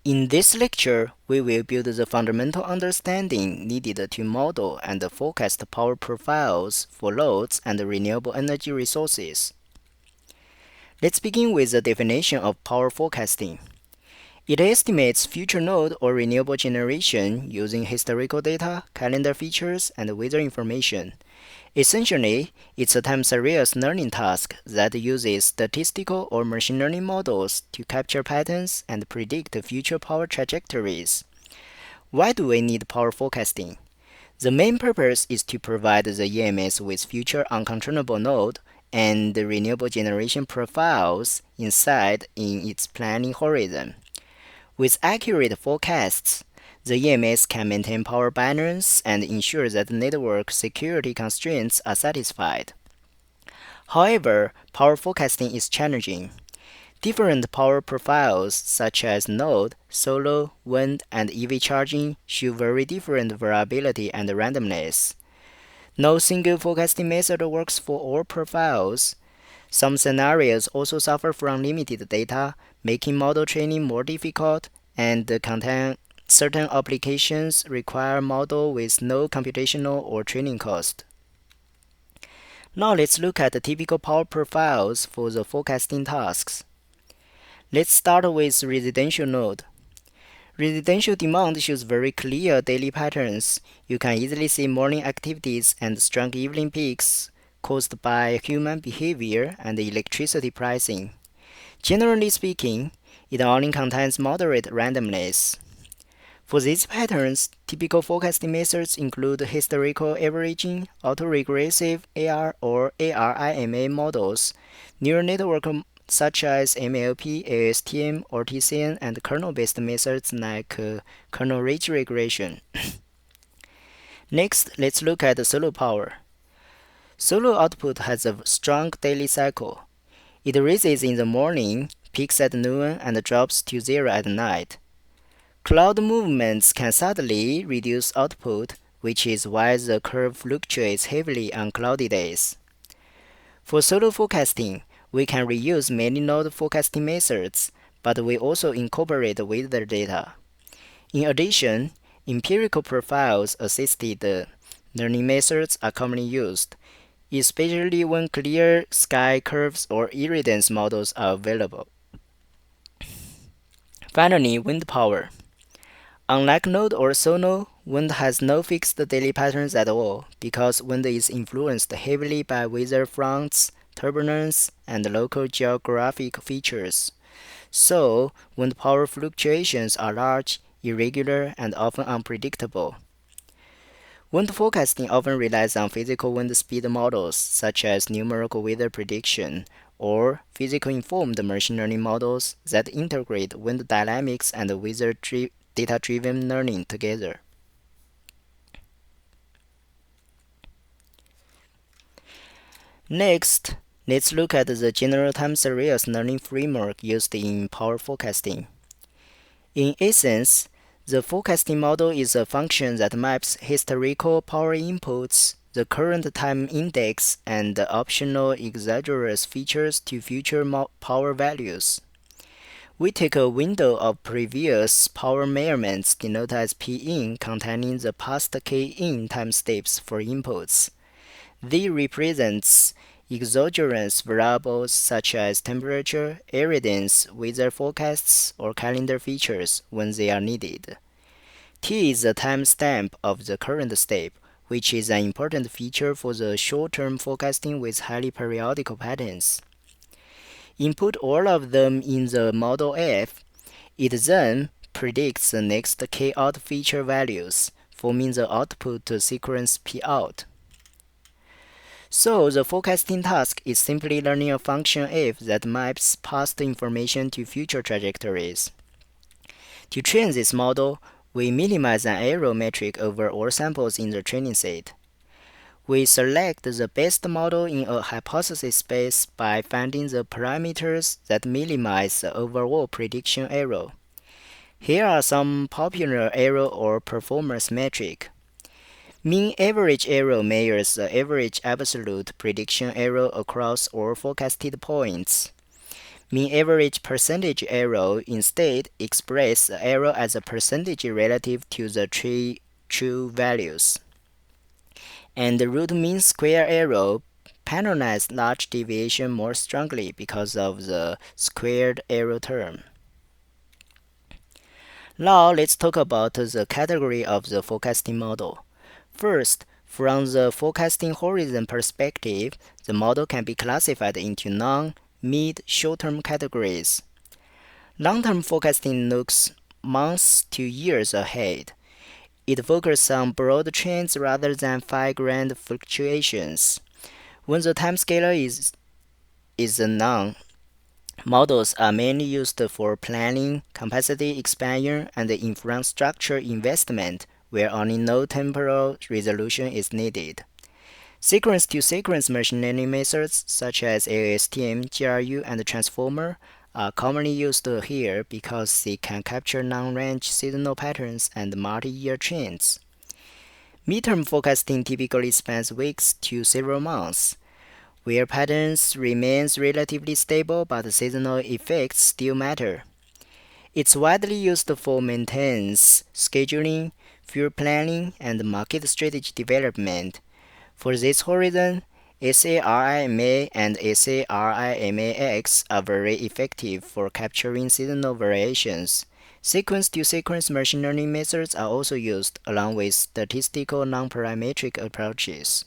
In this lecture, we will build the fundamental understanding needed to model and forecast power profiles for loads and renewable energy resources. Let's begin with the definition of power forecasting. It estimates future load or renewable generation using historical data, calendar features, and weather information. Essentially, it's a time series learning task that uses statistical or machine learning models to capture patterns and predict future power trajectories. Why do we need power forecasting? The main purpose is to provide the EMS with future uncontrollable load and renewable generation profiles inside in its planning horizon. With accurate forecasts, the EMS can maintain power balance and ensure that network security constraints are satisfied. However, power forecasting is challenging. Different power profiles such as load, solar, wind, and EV charging show very different variability and randomness. No single forecasting method works for all profiles. Some scenarios also suffer from limited data, making model training more difficult, and contain certain applications require model with no computational or training cost. Now let's look at the typical power profiles for the forecasting tasks. Let's start with residential load. Residential demand shows very clear daily patterns. You can easily see morning activities and strong evening peaks caused by human behavior and electricity pricing. Generally speaking, it only contains moderate randomness. For these patterns, typical forecasting methods include historical averaging, autoregressive AR or ARIMA models, neural network such as MLP, ASTM, or TCN, and kernel-based methods like kernel ridge regression. Next, let's look at solar power. Solar output has a strong daily cycle. It rises in the morning, peaks at noon, and drops to zero at night. Cloud movements can suddenly reduce output, which is why the curve fluctuates heavily on cloudy days. For solar forecasting, we can reuse many load forecasting methods, but we also incorporate weather data. In addition, empirical profiles assisted learning methods are commonly used, especially when clear sky curves or irradiance models are available. Finally, wind power. Unlike load or solar, wind has no fixed daily patterns at all because wind is influenced heavily by weather fronts, turbulence, and local geographic features. So, wind power fluctuations are large, irregular, and often unpredictable. Wind forecasting often relies on physical wind speed models such as numerical weather prediction or physical informed machine learning models that integrate wind dynamics and weather data-driven learning together. Next, let's look at the general time series learning framework used in power forecasting. In essence, the forecasting model is a function that maps historical power inputs, the current time index, and the optional exogenous features to future power values. We take a window of previous power measurements denoted as P-in containing the past K-in time steps for inputs. This represents exogenous variables such as temperature, irradiance, weather forecasts, or calendar features when they are needed. T is the timestamp of the current step, which is an important feature for the short-term forecasting with highly periodical patterns. Input all of them in the model F. It then predicts the next K-out feature values, forming the output sequence P-out. So the forecasting task is simply learning a function f that maps past information to future trajectories. To train this model, we minimize an error metric over all samples in the training set. We select the best model in a hypothesis space by finding the parameters that minimize the overall prediction error. Here are some popular error or performance metrics. Mean average error measures the average absolute prediction error across all forecasted points. Mean average percentage error instead express the error as a percentage relative to the three true values. And the root mean square error penalize large deviation more strongly because of the squared error term. Now let's talk about the category of the forecasting model. First, from the forecasting horizon perspective, the model can be classified into long, mid, short-term categories. Long-term forecasting looks months to years ahead. It focuses on broad trends rather than fine-grained fluctuations. When the timescale is known, models are mainly used for planning, capacity expansion, and infrastructure investment where only no temporal resolution is needed. Sequence-to-sequence machine learning methods such as LSTM, GRU, and transformer are commonly used here because they can capture long-range seasonal patterns and multi-year trends. Midterm forecasting typically spans weeks to several months, where patterns remain relatively stable but seasonal effects still matter. It's widely used for maintenance, scheduling, fuel planning, and market strategy development. For this horizon, SARIMA and SARIMAX are very effective for capturing seasonal variations. Sequence-to-sequence machine learning methods are also used, along with statistical non-parametric approaches.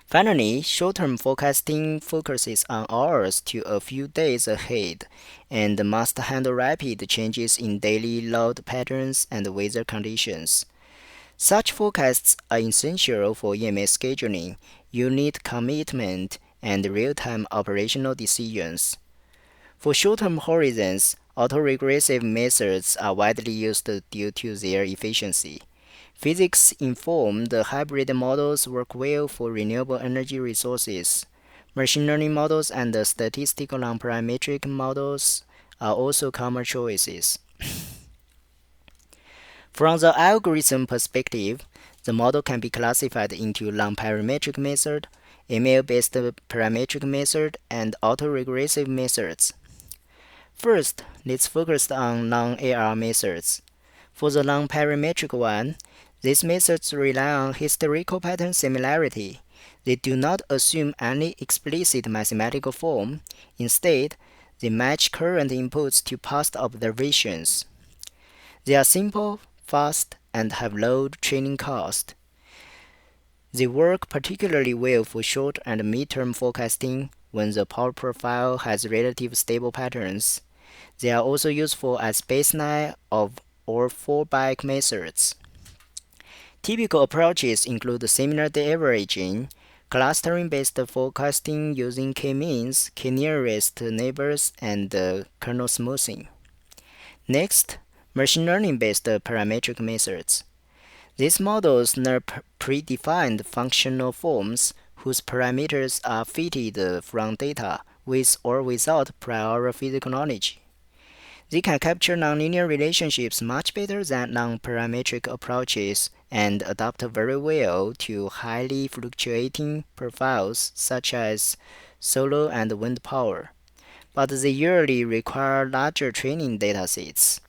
Finally, short-term forecasting focuses on hours to a few days ahead and must handle rapid changes in daily load patterns and weather conditions. Such forecasts are essential for EMS scheduling, unit commitment, and real-time operational decisions. For short-term horizons, autoregressive methods are widely used due to their efficiency. Physics-informed hybrid models work well for renewable energy resources. Machine learning models and statistical non-parametric models are also common choices. From the algorithm perspective, the model can be classified into non-parametric method, ML-based parametric method, and autoregressive methods. First, let's focus on non-AR methods. For the non-parametric one, these methods rely on historical pattern similarity. They do not assume any explicit mathematical form. Instead, they match current inputs to past observations. They are simple, fast, and have low training cost. They work particularly well for short and mid-term forecasting when the power profile has relatively stable patterns. They are also useful as baseline of or fallback methods. Typical approaches include similar day averaging, clustering-based forecasting using k-means, k-nearest neighbors, and kernel smoothing. Next, machine learning-based parametric methods. These models learn predefined functional forms whose parameters are fitted from data with or without prior physical knowledge. They can capture nonlinear relationships much better than non-parametric approaches and adapt very well to highly fluctuating profiles such as solar and wind power, but they usually require larger training datasets.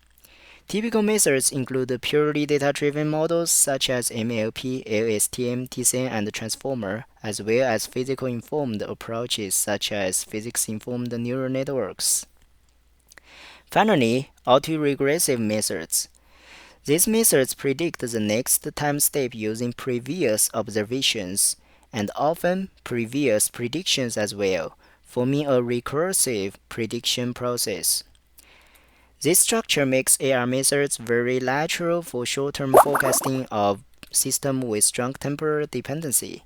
Typical methods include purely data-driven models such as MLP, LSTM, TCN, and transformer, as well as physical-informed approaches such as physics-informed neural networks. Finally, autoregressive methods. These methods predict the next time step using previous observations, and often previous predictions as well, forming a recursive prediction process. This structure makes AR methods very natural for short-term forecasting of systems with strong temporal dependency.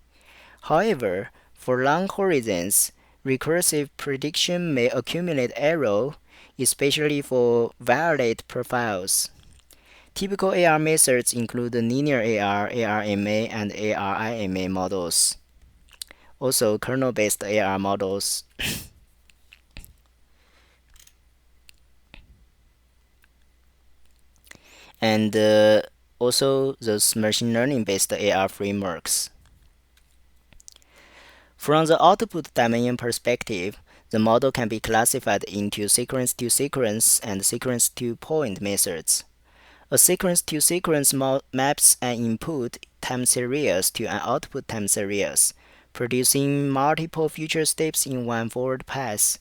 However, for long horizons, recursive prediction may accumulate error, especially for violate profiles. Typical AR methods include linear AR, ARMA, and ARIMA models. Also, kernel-based AR models. and also those machine learning-based AR frameworks. From the output dimension perspective, The model can be classified into sequence-to-sequence and sequence-to-point methods. A sequence-to-sequence maps an input time series to an output time series, producing multiple future steps in one forward pass.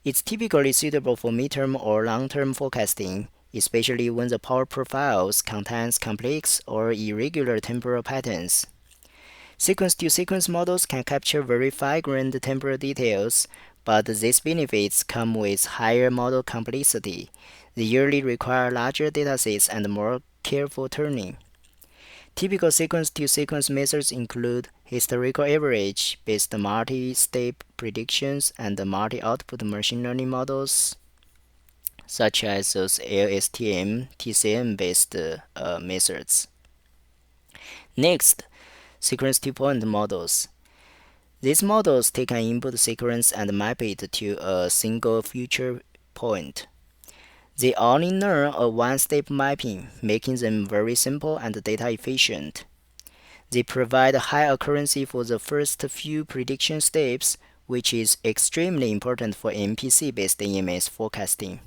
It's typically suitable for midterm or long-term forecasting, especially when the power profiles contains complex or irregular temporal patterns. Sequence-to-sequence models can capture very fine-grained temporal details, but these benefits come with higher model complexity. They usually require larger datasets and more careful tuning. Typical sequence-to-sequence methods include historical average-based multi-step predictions and multi-output machine learning models, such as those LSTM, TCM-based methods. Next, sequence-to-point models. These models take an input sequence and map it to a single future point. They only learn a one-step mapping, making them very simple and data efficient. They provide high accuracy for the first few prediction steps, which is extremely important for MPC-based EMS forecasting.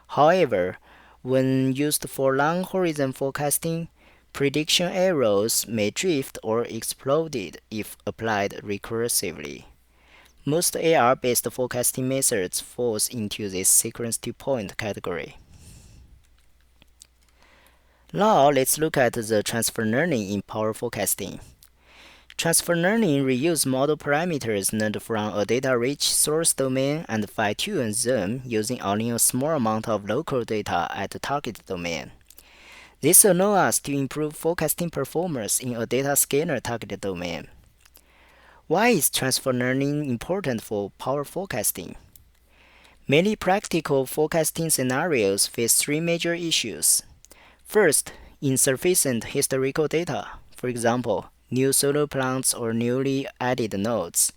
However, when used for long horizon forecasting, prediction errors may drift or explode if applied recursively. Most AR-based forecasting methods falls into this sequence-to-point category. Now let's look at the transfer learning in power forecasting. Transfer learning reuses model parameters learned from a data-rich source domain and fine-tunes them using only a small amount of local data at the target domain. This allows us to improve forecasting performance in a data scalar target domain. Why is transfer learning important for power forecasting? Many practical forecasting scenarios face three major issues. First, insufficient historical data, for example, new solar plants or newly added nodes.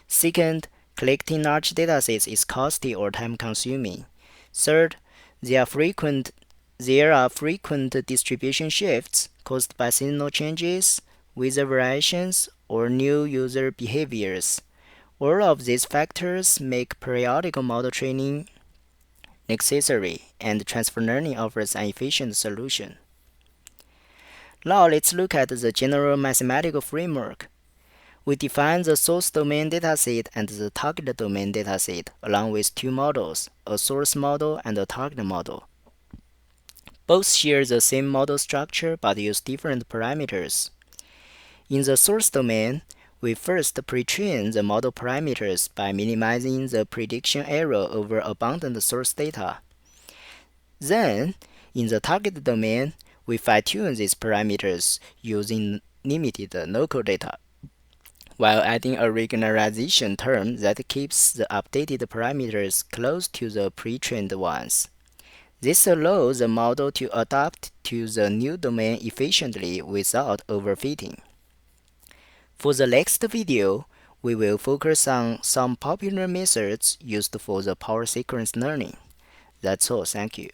Second, collecting large datasets is costly or time-consuming. Third, there are frequent distribution shifts caused by seasonal changes, weather variations, or new user behaviors. All of these factors make periodic model training necessary, and transfer learning offers an efficient solution. Now let's look at the general mathematical framework. We define the source domain dataset and the target domain dataset along with two models, a source model and a target model. Both share the same model structure but use different parameters. In the source domain, we first pre-train the model parameters by minimizing the prediction error over abundant source data. Then, in the target domain, we fine-tune these parameters using limited local data, while adding a regularization term that keeps the updated parameters close to the pre-trained ones. This allows the model to adapt to the new domain efficiently without overfitting. For the next video, we will focus on some popular methods used for the power sequence learning. That's all, thank you.